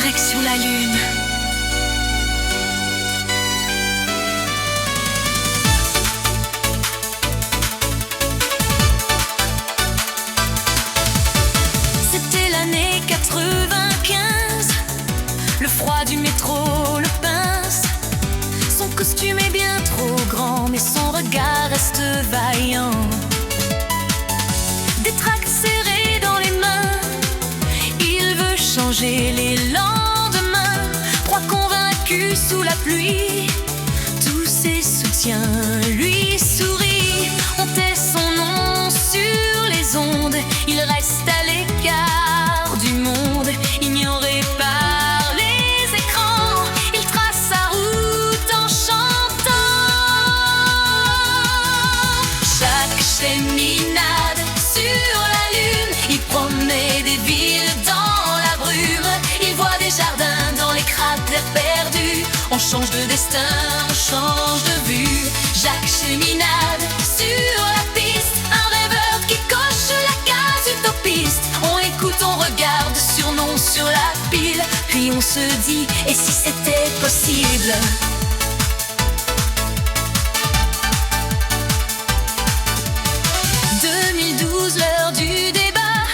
direction la lune. C'était l'année 95. Le froid du métro le pince. Son costume est bien trop grand, mais son regard reste vaillant. Des tracts serrés dans les mains, il veut changer les lendemains. Proie convaincu sous la pluie, tous ses soutiens lui sourient. On tait son nom sur les ondes, il reste à l'écart du monde, ignoré par les écrans. Il trace sa route en chantant. Chaque cheminade sur la lune, il promet des villes dans la brume. Il voit des jardins dans les cratères perdus. On change de destin, on change de vue. Jacques Cheminade sur la piste, un rêveur qui coche la case utopiste. On écoute, on regarde, surnom sur la pile, puis on se dit, et si c'était possible? L'heure du débat,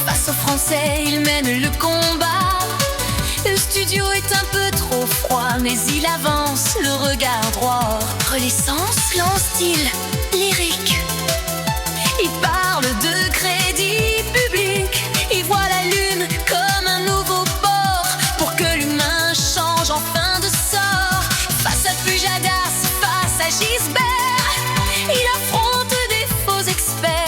face aux Français, il mène le combat. Le studio est un peu trop froid, mais il avance, le regard droit. Renaissance, lent style lyrique. Il parle de crédit public. Il voit la lune comme un nouveau port, pour que l'humain change enfin de sort. Face à Pujadas, face à Gisbert, il affronte des faux experts.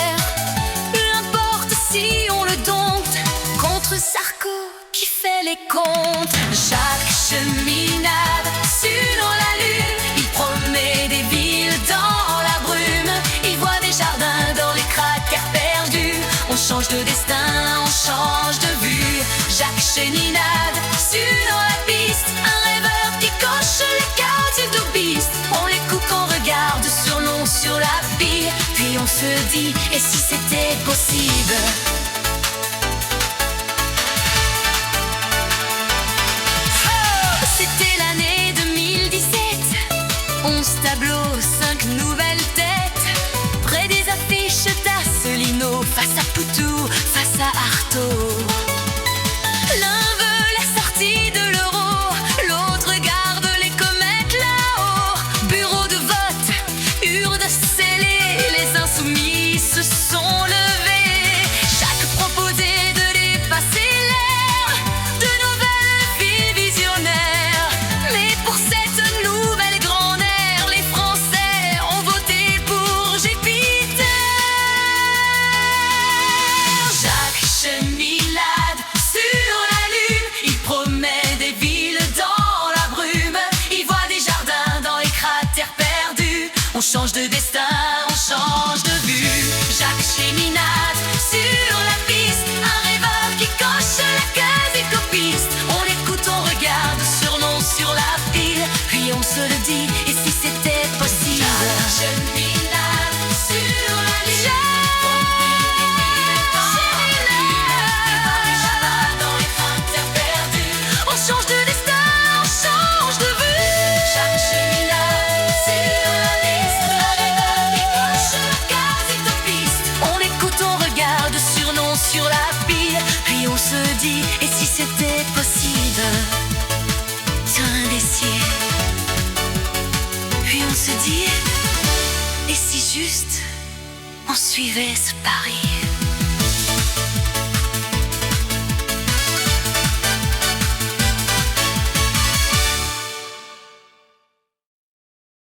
Si on le dompte contre Sarko qui fait les comptes. Jacques Cheminade sur la lune, il promet des villes dans la brume. Il voit des jardins dans les cratères perdus. On change de destin, on change de vue. Jacques Cheminade sur la piste, un rêveur qui coche les cases utopiste. On l'écoute, on regarde, surnom sur la pile, puis on se dit, et si c'était possible? 11 tableaux, 5 nouvelles têtes. Près des affiches d'Asselineau, face à Poutou, face à Artaud. L'un veut la sortie de l'euro, l'autre regarde les comètes là-haut. Bureau de vote, urne scellée, les insoumis se sont levés. Chaque proposé de dépasser l'air de nouvelles villes visionnaires. Mais pour cette nouvelle grande ère, les Français ont voté pour Jupiter. Jacques Cheminade sur la lune, il promet des villes dans la brume. Il voit des jardins dans les cratères perdus. On change de destin, on change de vue. Jacques Cheminade sur la piste, un rêveur qui coche la case utopiste. On écoute, on regarde, surnom sur la pile, puis on se le dit, et si c'était possible? Jacques Cheminade sur la lune, on change de destin, on change de vue. Jacques Cheminade sur la piste, un rêveur qui coche la case utopiste. On écoute, on regarde, surnom sur la pile, puis on se dit, et si c'était possible? Tiens, indécis. Puis on se dit, et si juste on suivait ce pari?